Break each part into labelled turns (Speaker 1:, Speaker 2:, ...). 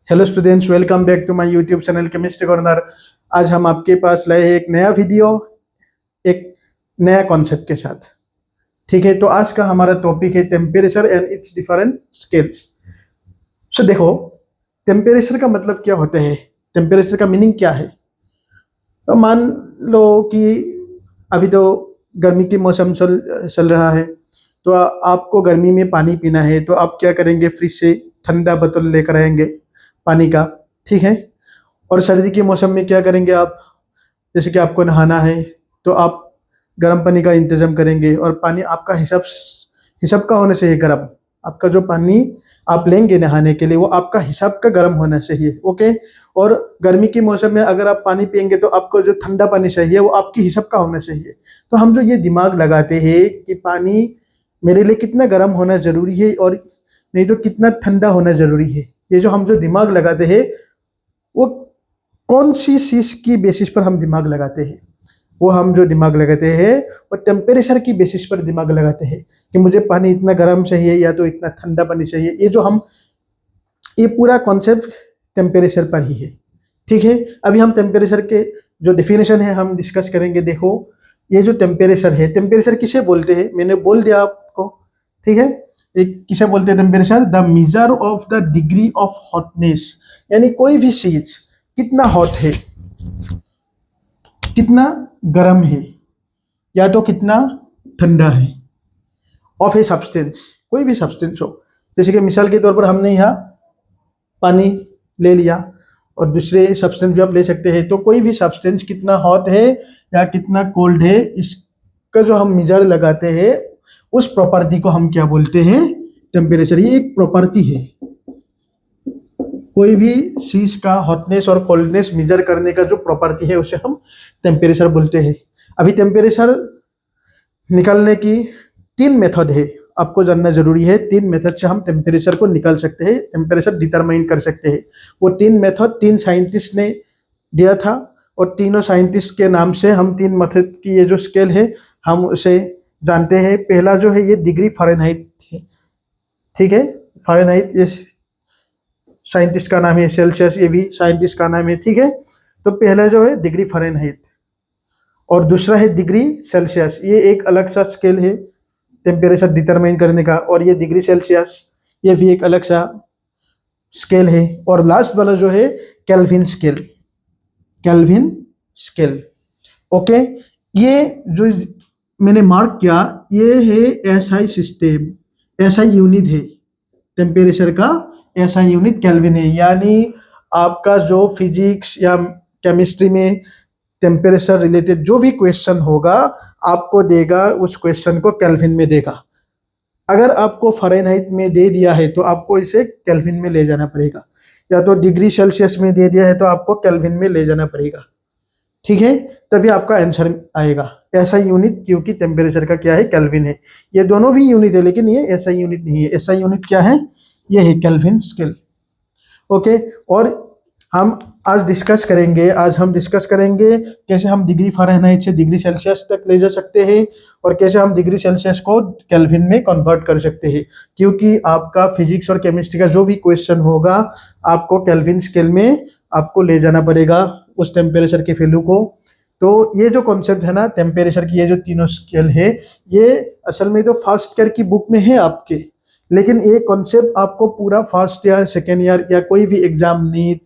Speaker 1: Hello students, welcome back to my YouTube channel chemistry corner. आज हम आपके पास लाए हैं एक नया वीडियो, एक नया कॉन्सेप्ट के साथ। ठीक है, तो आज का हमारा टॉपिक है temperature and its different scales. So देखो, टेम्परेचर का मतलब क्या होता है, टेम्परेचर का मीनिंग क्या है। तो मान लो कि अभी तो गर्मी की मौसम चल रहा है, तो आपको गर्मी में पानी पीना है, तो आप क्या करेंगे, फ्रिज से ठंडा बोतल लेकर आएंगे पानी का। ठीक है। और सर्दी के मौसम में क्या करेंगे आप, जैसे कि आपको नहाना है तो आप गर्म पानी का इंतजाम करेंगे, और पानी आपका हिसाब हिसाब का होना चाहिए गर्म। आपका जो पानी आप लेंगे नहाने के लिए वो आपका हिसाब का गर्म होना चाहिए। ओके। और गर्मी के मौसम में अगर आप पानी पियेंगे तो आपको जो ठंडा पानी चाहिए वो आपके हिसाब का होना चाहिए। तो हम जो ये दिमाग लगाते हैं कि पानी मेरे लिए कितना गर्म होना जरूरी है और नहीं तो कितना ठंडा होना जरूरी है, ये जो हम जो दिमाग लगाते हैं वो कौन सी चीज की बेसिस पर हम दिमाग लगाते हैं। वो हम जो दिमाग लगाते हैं वो टेम्परेचर की बेसिस पर दिमाग लगाते हैं कि मुझे पानी इतना गर्म चाहिए या तो इतना ठंडा पानी चाहिए। ये पूरा कॉन्सेप्ट टेम्परेचर पर ही है। ठीक है। अभी हम टेम्परेचर के जो डेफिनेशन है हम डिस्कस करेंगे। देखो, ये जो टेम्परेचर है, टेम्परेचर किसे बोलते हैं, मैंने बोल दिया आपको। ठीक है। एक किसे बोलते हैं temperature, the measure of the degree of hotness, यानी कोई भी चीज कितना हॉट है, कितना गर्म है, या तो कितना ठंडा है, ऑफ ए सब्सटेंस, कोई भी सब्सटेंस हो। जैसे कि मिसाल के तौर पर हमने यहाँ पानी ले लिया और दूसरे सब्सटेंस भी आप ले सकते हैं। तो कोई भी सब्सटेंस कितना हॉट है या कितना कोल्ड है, इसका जो हम मेजर लगाते हैं उस प्रॉपर्टी को हम क्या बोलते हैं, टेम्परेचर। ये एक प्रॉपर्टी है, कोई भी चीज का हॉटनेस और कोल्डनेस मेजर करने का जो प्रॉपर्टी है उसे हम टेम्परेचर बोलते हैं। अभी टेम्परेचर निकालने की 3 मेथड है, आपको जानना जरूरी है। 3 मेथड से हम टेम्परेचर को निकाल सकते हैं, टेम्परेचर डिटरमाइन कर सकते हैं। वो 3 मेथड 3 साइंटिस्ट ने दिया था, और तीनों साइंटिस्ट के नाम से हम 3 मेथड की ये जो स्केल है हम उसे जानते हैं। पहला जो है ये डिग्री फ़ारेनहाइट है। ठीक है। फ़ारेनहाइट ये साइंटिस्ट का नाम है, सेल्सियस ये भी साइंटिस्ट का नाम है। ठीक है। तो पहला जो है डिग्री फ़ारेनहाइट और दूसरा है डिग्री सेल्सियस, ये एक अलग सा स्केल है टेम्परेचर डिटरमाइन करने का, और ये डिग्री सेल्सियस ये भी एक अलग सा स्केल है। और लास्ट वाला जो है kelvin scale, kelvin scale. Okay. ये जो मैंने मार्क किया ये है एसआई सिस्टम, एसआई यूनिट है टेम्परेचर का, एसआई यूनिट केल्विन है। यानी आपका जो फिजिक्स या केमिस्ट्री में टेम्परेचर रिलेटेड जो भी क्वेश्चन होगा आपको देगा, उस क्वेश्चन को केल्विन में देगा। अगर आपको फ़ारेनहाइट में दे दिया है तो आपको इसे केल्विन में ले जाना पड़ेगा, या तो डिग्री सेल्सियस में दे दिया है तो आपको केल्विन में ले जाना पड़ेगा। ठीक है। तभी आपका आंसर आएगा। ऐसा यूनिट, क्योंकि टेम्परेचर का क्या है, केल्विन है। ये दोनों भी यूनिट है लेकिन ये ऐसा यूनिट नहीं है। ऐसा यूनिट क्या है, ये है केल्विन स्केल। ओके। और हम आज हम डिस्कस करेंगे कैसे हम डिग्री फ़ारेनहाइट से डिग्री सेल्सियस तक ले जा सकते हैं, और कैसे हम डिग्री सेल्सियस को केल्विन में कन्वर्ट कर सकते हैं। क्योंकि आपका फिजिक्स और केमिस्ट्री का जो भी क्वेश्चन होगा आपको केल्विन स्केल में आपको ले जाना पड़ेगा उस टेम्परेचर के वैल्यू को। तो ये जो कॉन्सेप्ट है ना टेम्परेचर की, ये जो तीनों स्केल है, ये असल में तो फर्स्ट ईयर की बुक में है आपके, लेकिन ये कॉन्सेप्ट आपको पूरा फर्स्ट ईयर, सेकेंड ईयर या कोई भी exam, NEET,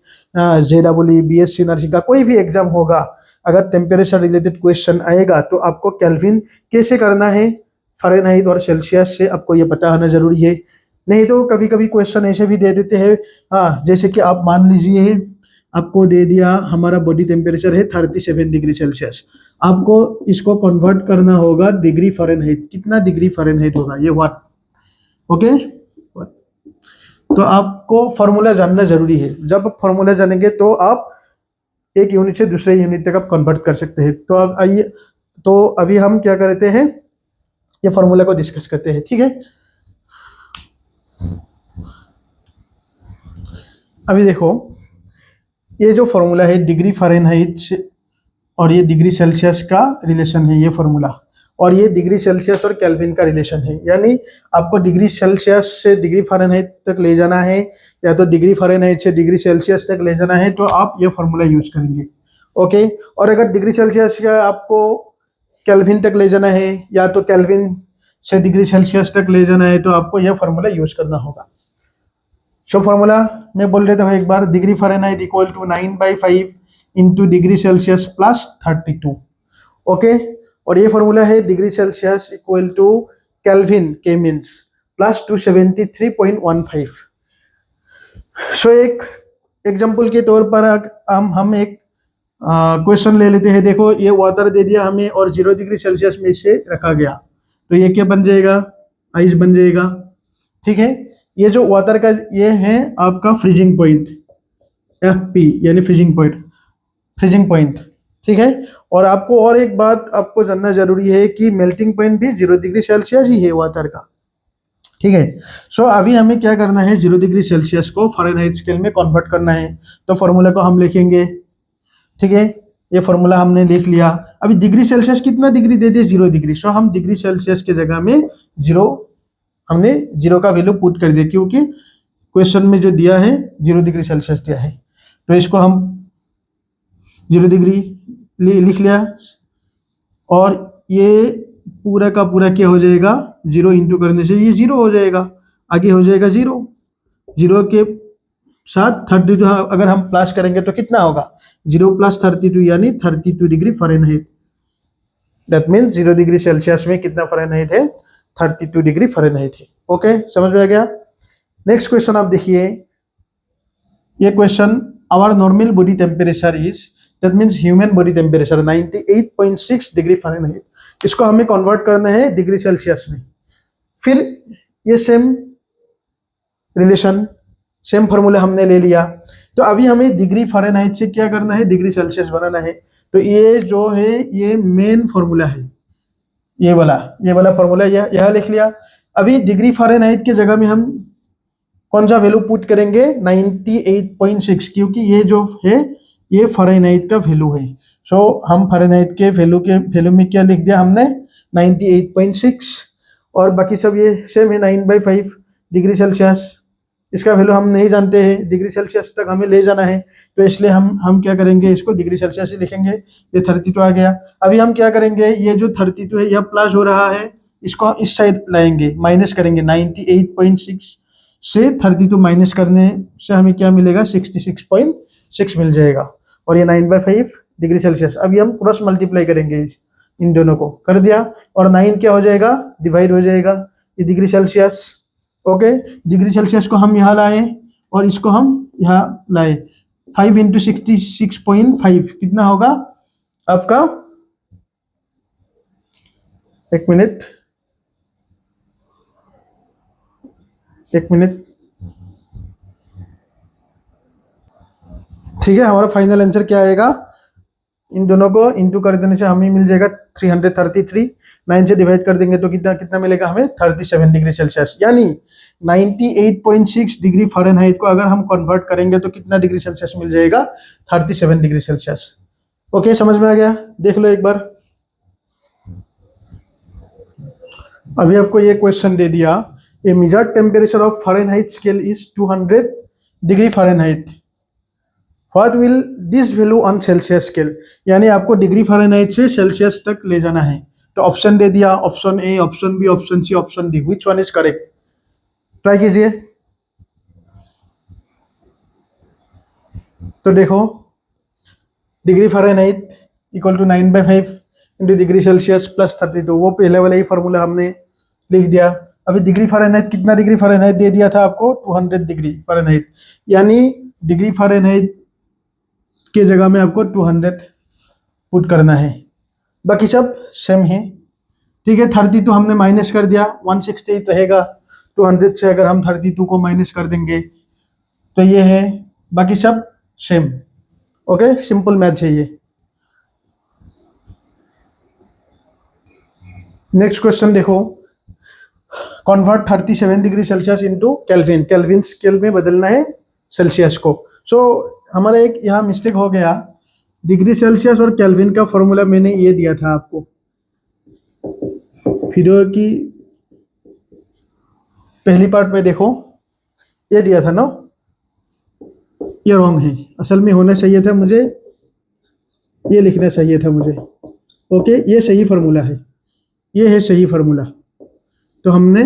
Speaker 1: JW, BSc nursing का कोई भी एग्जाम होगा, अगर टेम्परेचर रिलेटेड क्वेश्चन आएगा तो आपको केल्विन कैसे करना है, फ़ारेनहाइट और सेल्सियस से आपको ये पता होना जरूरी है। नहीं तो कभी कभी क्वेश्चन ऐसे भी दे देते हैं, हाँ, जैसे कि आप मान लीजिए आपको दे दिया हमारा बॉडी टेम्परेचर है 37 डिग्री सेल्सियस, आपको इसको कन्वर्ट करना होगा डिग्री फ़ारेनहाइट, कितना डिग्री फ़ारेनहाइट होगा ये वाट। ओके। तो आपको फॉर्मूला जानना जरूरी है। जब फॉर्मूला जानेंगे तो आप एक यूनिट से दूसरे यूनिट तक आप कन्वर्ट कर सकते हैं। तो अब आइए, तो अभी हम क्या करते हैं, ये फॉर्मूला को डिस्कस करते हैं। ठीक है। अभी देखो, ये जो फॉर्मूला है डिग्री फ़ारेनहाइट और ये डिग्री सेल्सियस का रिलेशन है, ये फॉर्मूला। और ये डिग्री सेल्सियस और केल्विन का रिलेशन है, यानी आपको डिग्री सेल्सियस से डिग्री फ़ारेनहाइट तक ले जाना है या तो डिग्री फ़ारेनहाइट से डिग्री सेल्सियस तक ले जाना है, तो आप ये फॉर्मूला यूज करेंगे। ओके, और अगर डिग्री सेल्सियस का आपको केल्विन तक ले जाना है या तो केल्विन से डिग्री सेल्सियस तक ले जाना है, तो आपको यह फॉर्मूला यूज करना होगा। सो फॉर्मूला मैं बोल देता हूँ एक बार, degree Fahrenheit equal to 9/5 into degree Celsius plus 32। Okay, और ये फॉर्मूला है degree Celsius equal to kelvin के मीन्स प्लस 273.15। सो एक एग्जाम्पल के तौर पर हम एक क्वेश्चन ले लेते हैं। देखो, ये वाटर दे दिया हमें और 0 डिग्री सेल्सियस में इसे रखा गया, तो ये क्या बन जाएगा? आइस बन जाएगा। ठीक है, ये जो वाटर का ये है आपका फ्रीजिंग पॉइंट, FP यानी फ्रीजिंग पॉइंट। ठीक है, और आपको और एक बात आपको जानना जरूरी है कि मेल्टिंग पॉइंट भी 0 डिग्री सेल्सियस ही है वाटर का। ठीक है, सो अभी हमें क्या करना है, 0 डिग्री सेल्सियस को फ़ारेनहाइट स्केल में कन्वर्ट करना है। तो फॉर्मूला को हम लिखेंगे। ठीक है, ये फॉर्मूला हमने लिख लिया। अभी डिग्री सेल्सियस कितना डिग्री दे दिए? 0 डिग्री। सो हम डिग्री सेल्सियस की जगह में 0, हमने 0 का वैल्यू पुट कर दिया, क्योंकि क्वेश्चन में जो दिया है 0 डिग्री सेल्सियस दिया है। तो इसको हम 0 डिग्री लिख लिया, और ये पूरा का पूरा क्या हो जाएगा? 0 इंटू करने से ये 0 हो जाएगा, आगे हो जाएगा 0 के साथ 32 अगर हम प्लस करेंगे तो कितना होगा? 0 + 32 यानी 32 degree Fahrenheit. That means 0 degree Celsius में कितना फ़ारेनहाइट है? 32 डिग्री फ़ारेनहाइट है। ओके, समझ में आ गया? नेक्स्ट क्वेश्चन आप देखिए। ये question, our normal body temperature is, that means human body temperature 98.6 degree Fahrenheit. इसको हमें कन्वर्ट करना है डिग्री सेल्सियस में। फिर ये सेम रिलेशन, सेम फॉर्मूला हमने ले लिया। तो अभी हमें डिग्री फ़ारेनहाइट से क्या करना है? डिग्री सेल्सियस बनाना है। तो ये जो है ये मेन फॉर्मूला है, ये वाला फॉर्मूला यह लिख लिया। अभी डिग्री फ़ारेनहाइट की जगह में हम कौन सा वैल्यू पुट करेंगे? 98.6, क्योंकि ये जो है ये फ़ारेनहाइट का वैल्यू है। सो हम फ़ारेनहाइट के वैल्यू में क्या लिख दिया हमने? 98.6, और बाकी सब ये सेम है 9/5 डिग्री सेल्सियस। इसका वैल्यू हम नहीं जानते हैं, डिग्री सेल्सियस तक हमें ले जाना है, तो इसलिए हम क्या करेंगे? इसको डिग्री सेल्सियस ही लिखेंगे। ये 32 आ गया। अभी हम क्या करेंगे? ये जो 32 है यह प्लस हो रहा है, इसको इस साइड लाएंगे, माइनस करेंगे। 98.6 से 32 माइनस करने से हमें क्या मिलेगा? 66.6 मिल जाएगा, और ये 9/5 डिग्री सेल्सियस। अभी हम क्रॉस मल्टीप्लाई करेंगे इन दोनों को, कर दिया, और 9 क्या हो जाएगा? डिवाइड हो जाएगा ये degree Celsius. Okay, degree Celsius को हम यहाँ लाए और इसको हम यहाँ लाए। 5 इंटू 66.5 कितना होगा आपका? एक मिनट, ठीक है, हमारा फाइनल आंसर क्या आएगा? इन दोनों को इंटू कर देने से हमें मिल जाएगा 333। 9 से डिवाइड कर देंगे तो कितना मिलेगा हमें? 37 डिग्री सेल्सियस। यानी 98.6 डिग्री फ़ारेनहाइट को अगर हम कन्वर्ट करेंगे तो कितना डिग्री सेल्सियस मिल जाएगा? 37 डिग्री सेल्सियस। ओके, समझ में आ गया? देख लो एक बार। अभी आपको ये क्वेश्चन दे दिया, a measured temperature of Fahrenheit scale is 200 degree Fahrenheit, what will this value on Celsius scale. यानी आपको डिग्री फ़ारेनहाइट से सेल्सियस तक ले जाना है। तो ऑप्शन दे दिया, option A, option B, option C, option D, which one is correct? Try कीजिए। तो देखो, degree Fahrenheit equal to 9/5 into degree Celsius plus 32, वो पहले वाला ही फॉर्मूला हमने लिख दिया। अभी डिग्री फ़ारेनहाइट कितना डिग्री फ़ारेनहाइट दे दिया था आपको? 200 डिग्री फ़ारेनहाइट। यानी डिग्री फ़ारेनहाइट की जगह में आपको 200 पुट करना है, बाकी सब सेम है। ठीक है, 32 हमने माइनस कर दिया, 168 रहेगा। 200 से अगर हम 32 को माइनस कर देंगे तो ये है, बाकी सब सेम। ओके, सिंपल मैथ है ये। नेक्स्ट क्वेश्चन देखो, convert 37 degree Celsius into kelvin. Kelvin scale में बदलना है सेल्सियस को। सो हमारा एक यहाँ मिस्टेक हो गया, डिग्री सेल्सियस और केल्विन का फॉर्मूला मैंने ये दिया था आपको, वीडियो की पहली पार्ट में देखो, ये दिया था ना, ये रॉन्ग है। असल में होना चाहिए था मुझे, ये लिखना चाहिए था मुझे। ओके, ये सही फार्मूला है, ये है सही फार्मूला। तो हमने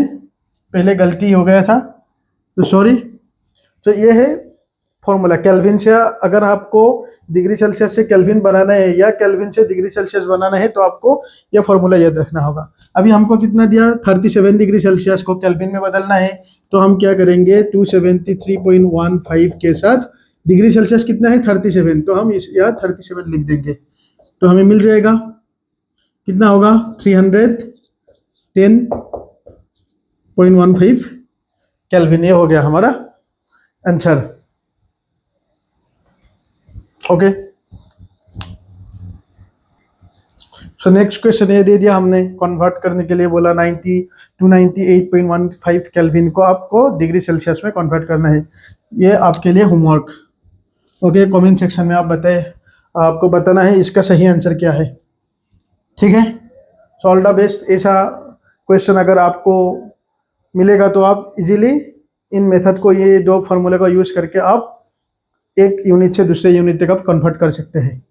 Speaker 1: पहले गलती हो गया था, तो सॉरी। तो ये है फॉर्मूला केल्विन से। अगर आपको डिग्री सेल्सियस से केल्विन बनाना है या केल्विन से डिग्री सेल्सियस बनाना है तो आपको ये फॉर्मूला याद रखना होगा। अभी हमको कितना दिया, 37 डिग्री सेल्सियस को केल्विन में बदलना है। तो हम क्या करेंगे, 273.15 के साथ डिग्री सेल्सियस कितना है 37, तो हम इस यहाँ 37 लिख देंगे। तो हमें मिल जाएगा, कितना होगा, 310.15 केल्विन। ये हो गया हमारा answer. Okay, so next question ये दे दिया हमने, कन्वर्ट करने के लिए बोला 90 टू 98.15 केल्विन को आपको डिग्री सेल्सियस में कन्वर्ट करना है। ये आपके लिए होमवर्क। ओके, कमेंट सेक्शन में आप बताएं, आपको बताना है इसका सही आंसर क्या है। ठीक है, सो ऑल द बेस्ट। ऐसा क्वेश्चन अगर आपको मिलेगा तो आप इजीली इन मेथड को, ये दो फार्मूले को यूज करके आप एक यूनिट से दूसरे यूनिट तक आप कन्वर्ट कर सकते हैं।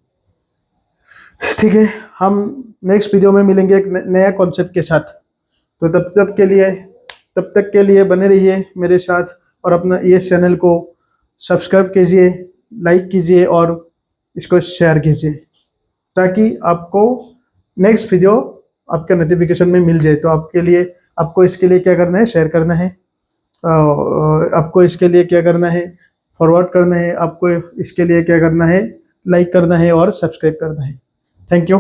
Speaker 1: ठीक है, हम नेक्स्ट वीडियो में मिलेंगे एक नया कॉन्सेप्ट के साथ। तो तब तक के लिए बने रहिए मेरे साथ, और अपना ये चैनल को सब्सक्राइब कीजिए, लाइक कीजिए और इसको शेयर कीजिए, ताकि आपको नेक्स्ट वीडियो आपके नोटिफिकेशन में मिल जाए। तो आपको इसके लिए क्या करना है, शेयर करना है। आपको इसके लिए क्या करना है, फॉरवर्ड करना है। आपको इसके लिए क्या करना है, लाइक करना है और सब्सक्राइब करना है। Thank you.